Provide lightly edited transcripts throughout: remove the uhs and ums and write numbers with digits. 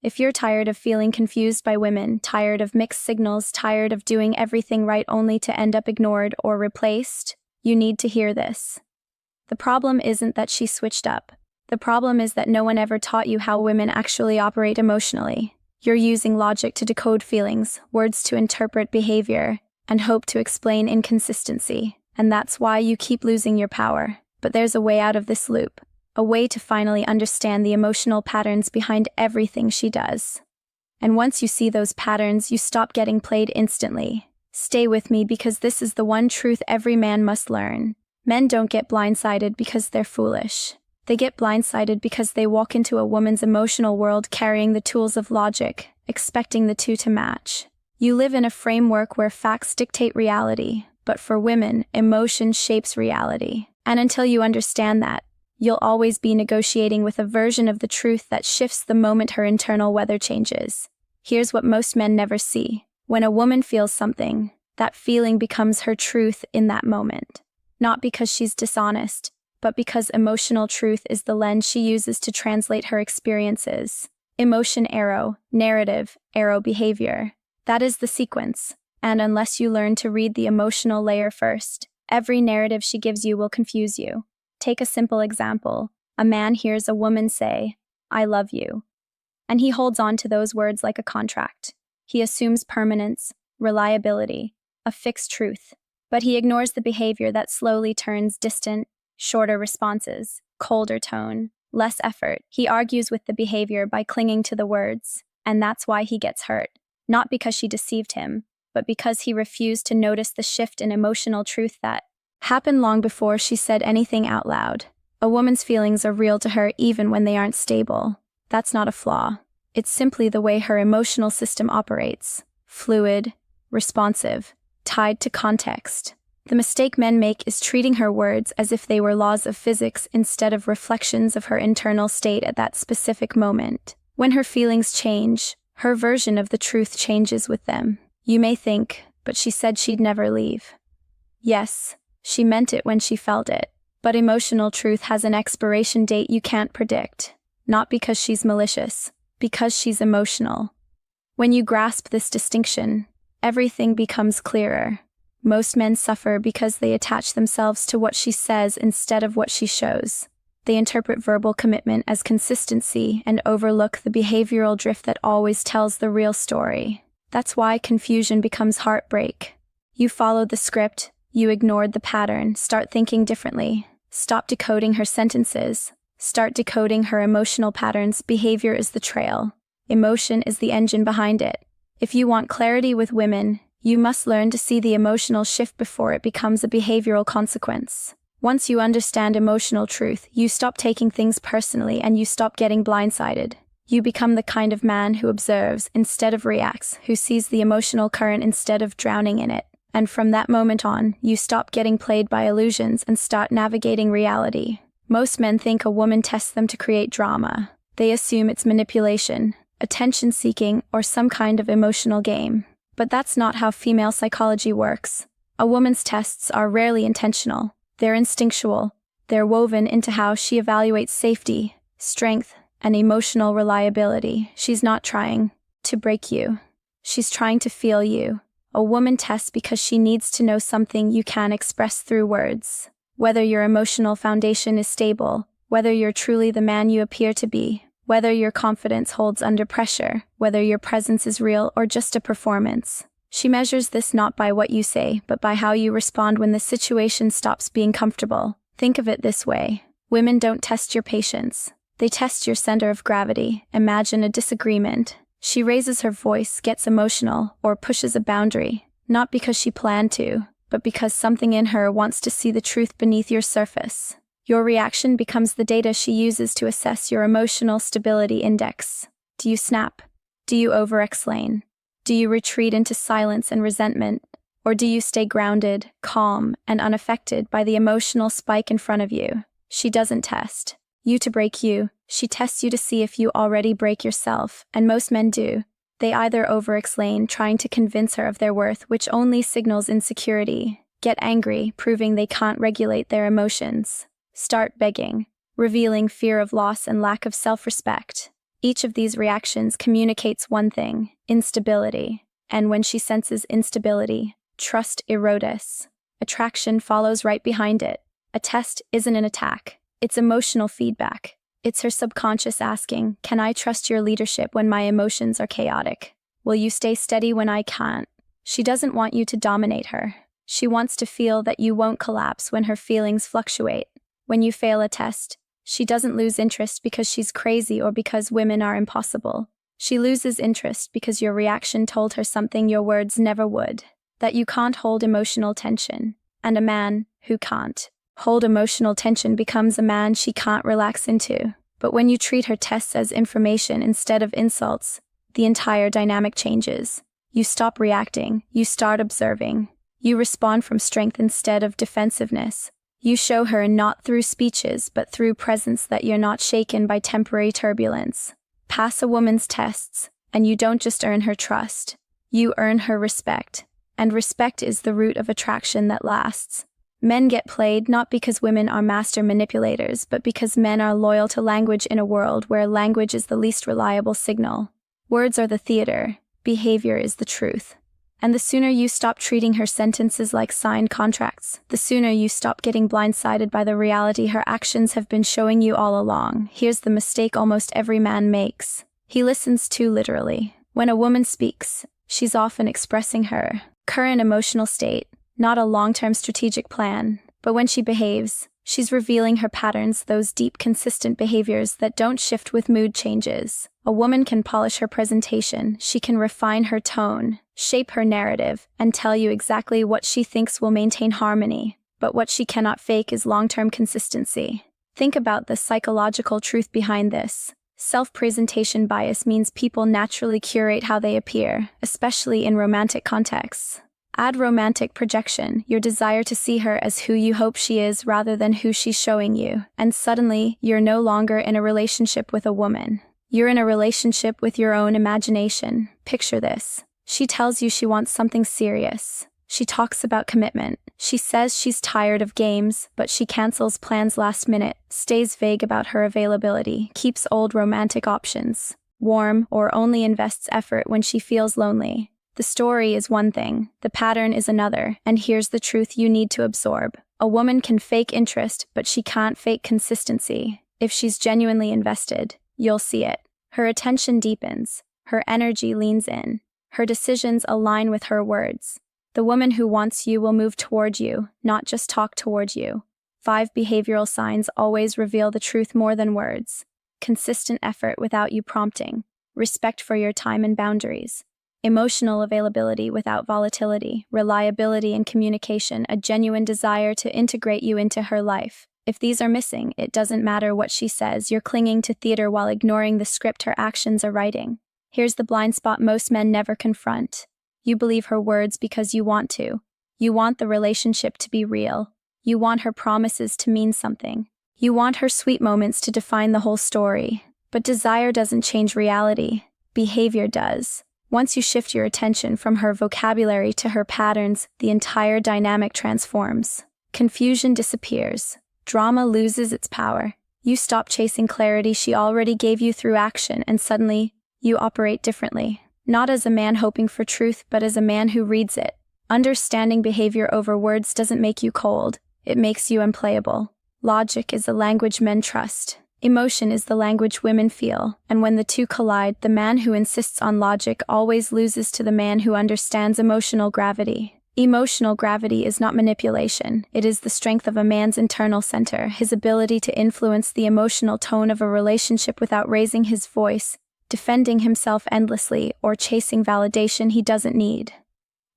If you're tired of feeling confused by women, tired of mixed signals, tired of doing everything right only to end up ignored or replaced, you need to hear this. The problem isn't that she switched up. The problem is that no one ever taught you how women actually operate emotionally. You're using logic to decode feelings, words to interpret behavior, and hope to explain inconsistency. And that's why you keep losing your power. But there's a way out of this loop. A way to finally understand the emotional patterns behind everything she does. And once you see those patterns, you stop getting played instantly. Stay with me because this is the one truth every man must learn. Men don't get blindsided because they're foolish. They get blindsided because they walk into a woman's emotional world carrying the tools of logic, expecting the two to match. You live in a framework where facts dictate reality, but for women, emotion shapes reality. And until you understand that, you'll always be negotiating with a version of the truth that shifts the moment her internal weather changes. Here's what most men never see. When a woman feels something, that feeling becomes her truth in that moment. Not because she's dishonest, but because emotional truth is the lens she uses to translate her experiences. Emotion arrow, narrative, arrow behavior. That is the sequence. And unless you learn to read the emotional layer first, every narrative she gives you will confuse you. Take a simple example. A man hears a woman say, "I love you," and he holds on to those words like a contract. He assumes permanence, reliability, a fixed truth, but he ignores the behavior that slowly turns distant, shorter responses, colder tone, less effort. He argues with the behavior by clinging to the words, and that's why he gets hurt. Not because she deceived him, but because he refused to notice the shift in emotional truth that happened long before she said anything out loud. A woman's feelings are real to her even when they aren't stable. That's not a flaw. It's simply the way her emotional system operates. Fluid, responsive, tied to context. The mistake men make is treating her words as if they were laws of physics instead of reflections of her internal state at that specific moment. When her feelings change, her version of the truth changes with them. You may think, but she said she'd never leave. Yes, she meant it when she felt it. But emotional truth has an expiration date you can't predict. Not because she's malicious, because she's emotional. When you grasp this distinction, everything becomes clearer. Most men suffer because they attach themselves to what she says instead of what she shows. They interpret verbal commitment as consistency and overlook the behavioral drift that always tells the real story. That's why confusion becomes heartbreak. You followed the script, you ignored the pattern. Start thinking differently. Stop decoding her sentences. Start decoding her emotional patterns. Behavior is the trail. Emotion is the engine behind it. If you want clarity with women, you must learn to see the emotional shift before it becomes a behavioral consequence. Once you understand emotional truth, you stop taking things personally and you stop getting blindsided. You become the kind of man who observes instead of reacts, who sees the emotional current instead of drowning in it. And from that moment on, you stop getting played by illusions and start navigating reality. Most men think a woman tests them to create drama. They assume it's manipulation, attention-seeking, or some kind of emotional game. But that's not how female psychology works. A woman's tests are rarely intentional. They're instinctual. They're woven into how she evaluates safety, strength, and emotional reliability. She's not trying to break you. She's trying to feel you. A woman tests because she needs to know something you can't express through words. Whether your emotional foundation is stable, whether you're truly the man you appear to be, whether your confidence holds under pressure, whether your presence is real or just a performance. She measures this not by what you say, but by how you respond when the situation stops being comfortable. Think of it this way. Women don't test your patience. They test your center of gravity. Imagine a disagreement. She raises her voice, gets emotional, or pushes a boundary, not because she planned to, but because something in her wants to see the truth beneath your surface. Your reaction becomes the data she uses to assess your emotional stability index. Do you snap? Do you over-explain? Do you retreat into silence and resentment? Or do you stay grounded, calm, and unaffected by the emotional spike in front of you? She doesn't test you to break you. She tests you to see if you already break yourself, and most men do. They either over-explain, trying to convince her of their worth, which only signals insecurity, get angry, proving they can't regulate their emotions, start begging, revealing fear of loss and lack of self-respect. Each of these reactions communicates one thing: instability. And when she senses instability, trust erodes. Attraction follows right behind it. A test isn't an attack. It's emotional feedback. It's her subconscious asking, can I trust your leadership when my emotions are chaotic? Will you stay steady when I can't? She doesn't want you to dominate her. She wants to feel that you won't collapse when her feelings fluctuate. When you fail a test, she doesn't lose interest because she's crazy or because women are impossible. She loses interest because your reaction told her something your words never would, that you can't hold emotional tension. And a man who can't hold emotional tension becomes a man she can't relax into. But when you treat her tests as information instead of insults, the entire dynamic changes. You stop reacting, you start observing. You respond from strength instead of defensiveness. You show her not through speeches but through presence that you're not shaken by temporary turbulence. Pass a woman's tests, and you don't just earn her trust. You earn her respect. And respect is the root of attraction that lasts. Men get played not because women are master manipulators, but because men are loyal to language in a world where language is the least reliable signal. Words are the theater, behavior is the truth. And the sooner you stop treating her sentences like signed contracts, the sooner you stop getting blindsided by the reality her actions have been showing you all along. Here's the mistake almost every man makes. He listens too literally. When a woman speaks, she's often expressing her current emotional state, not a long-term strategic plan. But when she behaves, she's revealing her patterns, those deep, consistent behaviors that don't shift with mood changes. A woman can polish her presentation, she can refine her tone, shape her narrative, and tell you exactly what she thinks will maintain harmony. But what she cannot fake is long-term consistency. Think about the psychological truth behind this. Self-presentation bias means people naturally curate how they appear, especially in romantic contexts. Add romantic projection, your desire to see her as who you hope she is rather than who she's showing you, and suddenly, you're no longer in a relationship with a woman. You're in a relationship with your own imagination. Picture this. She tells you she wants something serious. She talks about commitment. She says she's tired of games, but she cancels plans last minute, stays vague about her availability, keeps old romantic options warm, or only invests effort when she feels lonely. The story is one thing, the pattern is another, and here's the truth you need to absorb. A woman can fake interest, but she can't fake consistency. If she's genuinely invested, you'll see it. Her attention deepens, her energy leans in, her decisions align with her words. The woman who wants you will move toward you, not just talk toward you. 5 behavioral signs always reveal the truth more than words. Consistent effort without you prompting, respect for your time and boundaries, emotional availability without volatility, reliability in communication, a genuine desire to integrate you into her life. If these are missing, it doesn't matter what she says, you're clinging to theater while ignoring the script her actions are writing. Here's the blind spot most men never confront. You believe her words because you want to. You want the relationship to be real. You want her promises to mean something. You want her sweet moments to define the whole story. But desire doesn't change reality. Behavior does. Once you shift your attention from her vocabulary to her patterns, the entire dynamic transforms. Confusion disappears. Drama loses its power. You stop chasing clarity she already gave you through action, and suddenly, you operate differently. Not as a man hoping for truth, but as a man who reads it. Understanding behavior over words doesn't make you cold. It makes you unplayable. Logic is the language men trust. Emotion is the language women feel, and when the two collide, the man who insists on logic always loses to the man who understands emotional gravity. Emotional gravity is not manipulation. It is the strength of a man's internal center, his ability to influence the emotional tone of a relationship without raising his voice, defending himself endlessly, or chasing validation he doesn't need.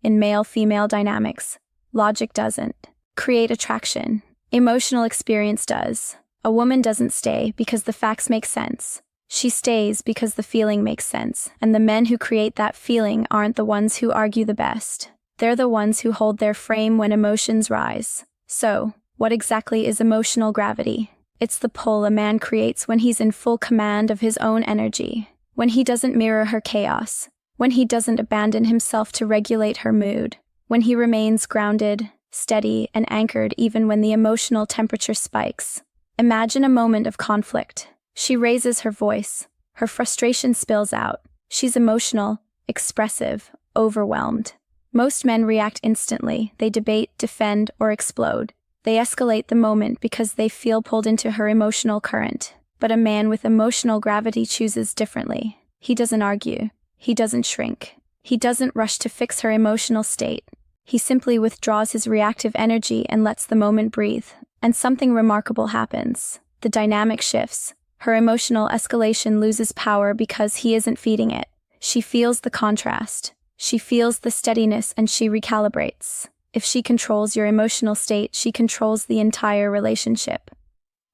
In male-female dynamics, logic doesn't create attraction. Emotional experience does. A woman doesn't stay because the facts make sense. She stays because the feeling makes sense, and the men who create that feeling aren't the ones who argue the best. They're the ones who hold their frame when emotions rise. So, what exactly is emotional gravity? It's the pull a man creates when he's in full command of his own energy, when he doesn't mirror her chaos, when he doesn't abandon himself to regulate her mood, when he remains grounded, steady, and anchored even when the emotional temperature spikes. Imagine a moment of conflict. She raises her voice. Her frustration spills out. She's emotional, expressive, overwhelmed. Most men react instantly. They debate, defend, or explode. They escalate the moment because they feel pulled into her emotional current. But a man with emotional gravity chooses differently. He doesn't argue. He doesn't shrink. He doesn't rush to fix her emotional state. He simply withdraws his reactive energy and lets the moment breathe. And something remarkable happens. The dynamic shifts. Her emotional escalation loses power because he isn't feeding it. She feels the contrast. She feels the steadiness and she recalibrates. If she controls your emotional state, she controls the entire relationship.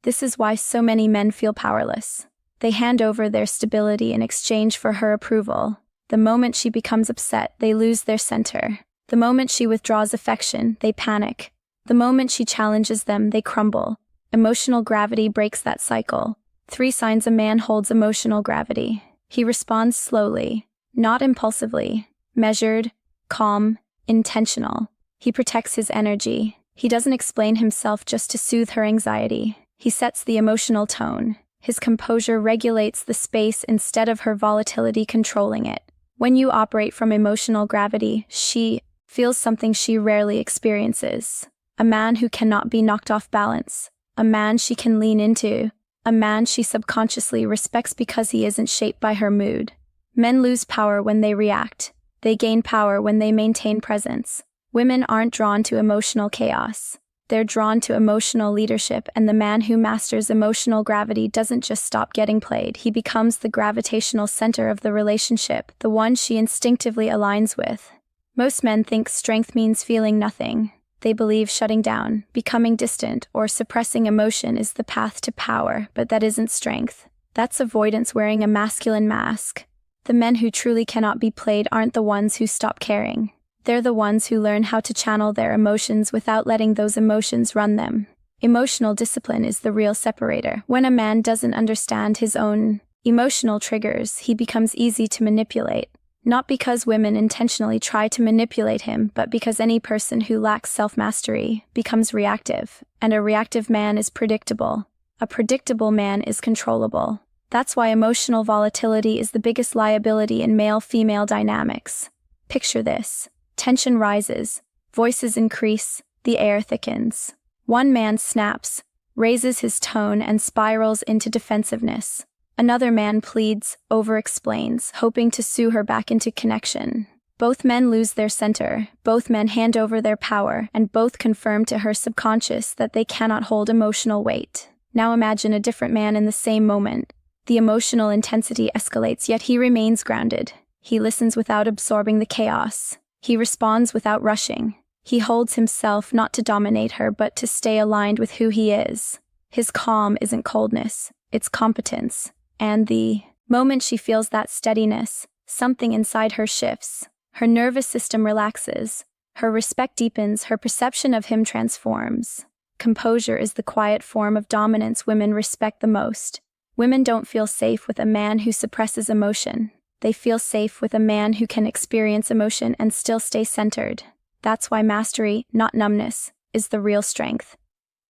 This is why so many men feel powerless. They hand over their stability in exchange for her approval. The moment she becomes upset, they lose their center. The moment she withdraws affection, they panic. The moment she challenges them, they crumble. Emotional gravity breaks that cycle. 3 signs a man holds emotional gravity. He responds slowly, not impulsively, measured, calm, intentional. He protects his energy. He doesn't explain himself just to soothe her anxiety. He sets the emotional tone. His composure regulates the space instead of her volatility controlling it. When you operate from emotional gravity, she feels something she rarely experiences. A man who cannot be knocked off balance. A man she can lean into. A man she subconsciously respects because he isn't shaped by her mood. Men lose power when they react. They gain power when they maintain presence. Women aren't drawn to emotional chaos. They're drawn to emotional leadership, and the man who masters emotional gravity doesn't just stop getting played. He becomes the gravitational center of the relationship, the one she instinctively aligns with. Most men think strength means feeling nothing. They believe shutting down, becoming distant, or suppressing emotion is the path to power, but that isn't strength. That's avoidance wearing a masculine mask. The men who truly cannot be played aren't the ones who stop caring. They're the ones who learn how to channel their emotions without letting those emotions run them. Emotional discipline is the real separator. When a man doesn't understand his own emotional triggers, he becomes easy to manipulate. Not because women intentionally try to manipulate him, but because any person who lacks self-mastery becomes reactive, and a reactive man is predictable. A predictable man is controllable. That's why emotional volatility is the biggest liability in male-female dynamics. Picture this. Tension rises, voices increase, the air thickens. One man snaps, raises his tone, and spirals into defensiveness. Another man pleads, over-explains, hoping to sue her back into connection. Both men lose their center, both men hand over their power, and both confirm to her subconscious that they cannot hold emotional weight. Now imagine a different man in the same moment. The emotional intensity escalates, yet he remains grounded. He listens without absorbing the chaos. He responds without rushing. He holds himself not to dominate her, but to stay aligned with who he is. His calm isn't coldness, it's competence. And the moment she feels that steadiness, something inside her shifts. Her nervous system relaxes. Her respect deepens, her perception of him transforms. Composure is the quiet form of dominance women respect the most. Women don't feel safe with a man who suppresses emotion. They feel safe with a man who can experience emotion and still stay centered. That's why mastery, not numbness, is the real strength.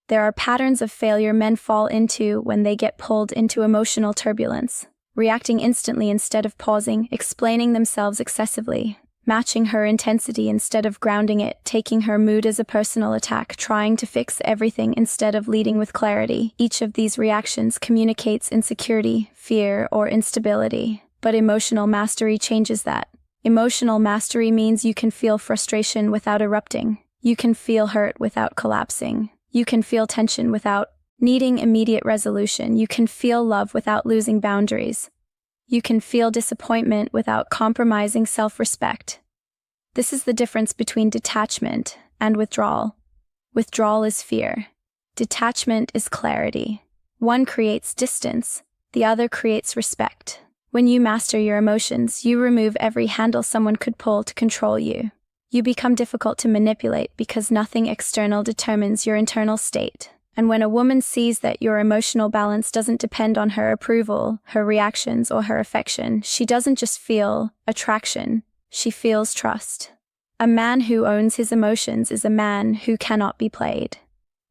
There are patterns of failure men fall into when they get pulled into emotional turbulence, reacting instantly instead of pausing, explaining themselves excessively, matching her intensity instead of grounding it, taking her mood as a personal attack, trying to fix everything instead of leading with clarity. Each of these reactions communicates insecurity, fear, or instability. But emotional mastery changes that. Emotional mastery means you can feel frustration without erupting. You can feel hurt without collapsing. You can feel tension without needing immediate resolution. You can feel love without losing boundaries. You can feel disappointment without compromising self-respect. This is the difference between detachment and withdrawal. Withdrawal is fear. Detachment is clarity. One creates distance, the other creates respect. When you master your emotions, you remove every handle someone could pull to control you. You become difficult to manipulate because nothing external determines your internal state. And when a woman sees that your emotional balance doesn't depend on her approval, her reactions, or her affection, she doesn't just feel attraction, she feels trust. A man who owns his emotions is a man who cannot be played.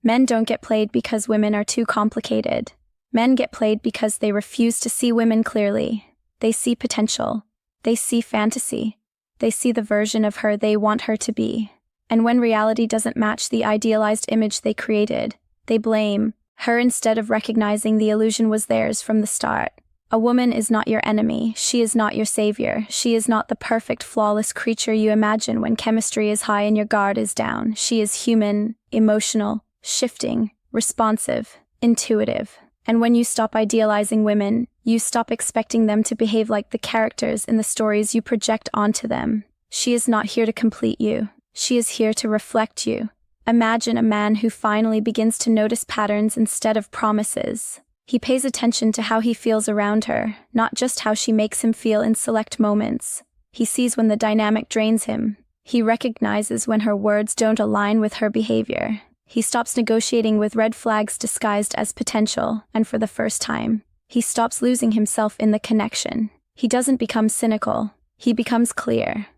Men don't get played because women are too complicated. Men get played because they refuse to see women clearly. They see potential. They see fantasy. They see the version of her they want her to be. And when reality doesn't match the idealized image they created, they blame her instead of recognizing the illusion was theirs from the start. A woman is not your enemy. She is not your savior. She is not the perfect, flawless creature you imagine when chemistry is high and your guard is down. She is human, emotional, shifting, responsive, intuitive. And when you stop idealizing women, you stop expecting them to behave like the characters in the stories you project onto them. She is not here to complete you. She is here to reflect you. Imagine a man who finally begins to notice patterns instead of promises. He pays attention to how he feels around her, not just how she makes him feel in select moments. He sees when the dynamic drains him. He recognizes when her words don't align with her behavior. He stops negotiating with red flags disguised as potential, and for the first time, he stops losing himself in the connection. He doesn't become cynical. He becomes clear.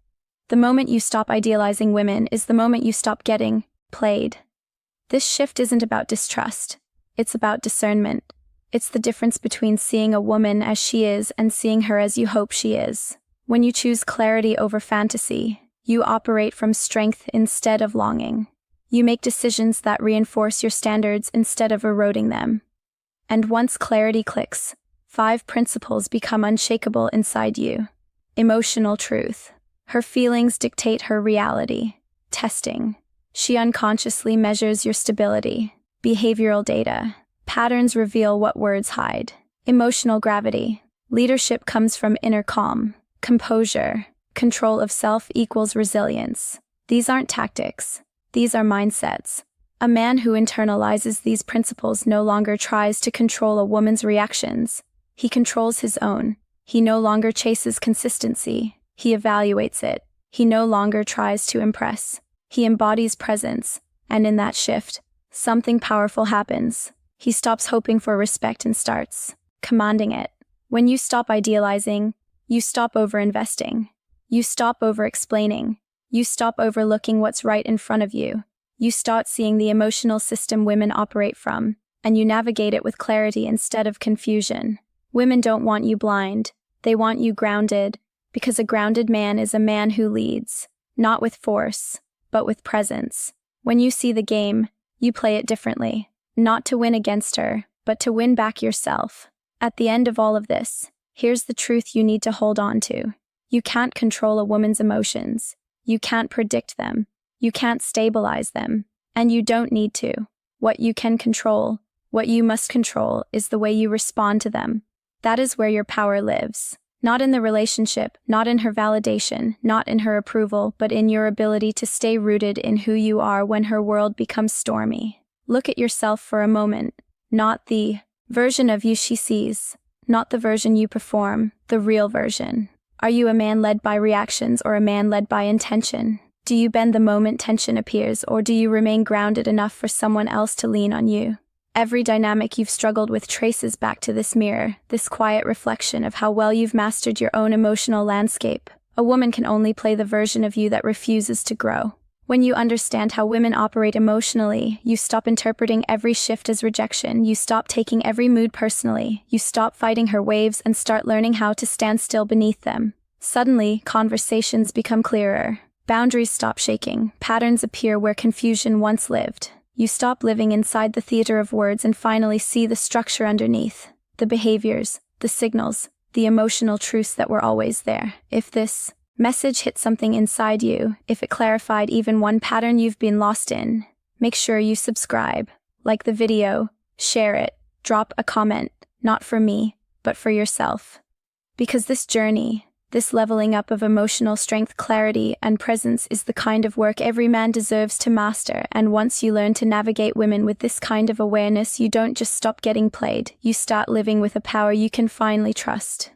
The moment you stop idealizing women is the moment you stop getting played. This shift isn't about distrust. It's about discernment. It's the difference between seeing a woman as she is and seeing her as you hope she is. When you choose clarity over fantasy, you operate from strength instead of longing. You make decisions that reinforce your standards instead of eroding them. And once clarity clicks, 5 principles become unshakable inside you. Emotional truth. Her feelings dictate her reality. Testing. She unconsciously measures your stability. Behavioral data. Patterns reveal what words hide. Emotional gravity. Leadership comes from inner calm. Composure. Control of self equals resilience. These aren't tactics. These are mindsets. A man who internalizes these principles no longer tries to control a woman's reactions. He controls his own. He no longer chases consistency. He evaluates it. He no longer tries to impress. He embodies presence. And in that shift, something powerful happens. He stops hoping for respect and starts commanding it. When you stop idealizing, you stop over-investing. You stop over-explaining. You stop overlooking what's right in front of you. You start seeing the emotional system women operate from, and you navigate it with clarity instead of confusion. Women don't want you blind. They want you grounded, because a grounded man is a man who leads, not with force, but with presence. When you see the game, you play it differently, not to win against her, but to win back yourself. At the end of all of this, here's the truth you need to hold on to. You can't control a woman's emotions. You can't predict them. You can't stabilize them. And you don't need to. What you can control, what you must control, is the way you respond to them. That is where your power lives. Not in the relationship, not in her validation, not in her approval, but in your ability to stay rooted in who you are when her world becomes stormy. Look at yourself for a moment. Not the version of you she sees. Not the version you perform, the real version. Are you a man led by reactions or a man led by intention? Do you bend the moment tension appears, or do you remain grounded enough for someone else to lean on you? Every dynamic you've struggled with traces back to this mirror, this quiet reflection of how well you've mastered your own emotional landscape. A woman can only play the version of you that refuses to grow. When you understand how women operate emotionally, you stop interpreting every shift as rejection, you stop taking every mood personally, you stop fighting her waves and start learning how to stand still beneath them. Suddenly, conversations become clearer. Boundaries stop shaking, patterns appear where confusion once lived. You stop living inside the theater of words and finally see the structure underneath. The behaviors, the signals, the emotional truths that were always there. If this message hit something inside you, if it clarified even one pattern you've been lost in, make sure you subscribe, like the video, share it, drop a comment, not for me, but for yourself. Because this journey, this leveling up of emotional strength, clarity, and presence is the kind of work every man deserves to master, and once you learn to navigate women with this kind of awareness, you don't just stop getting played, you start living with a power you can finally trust.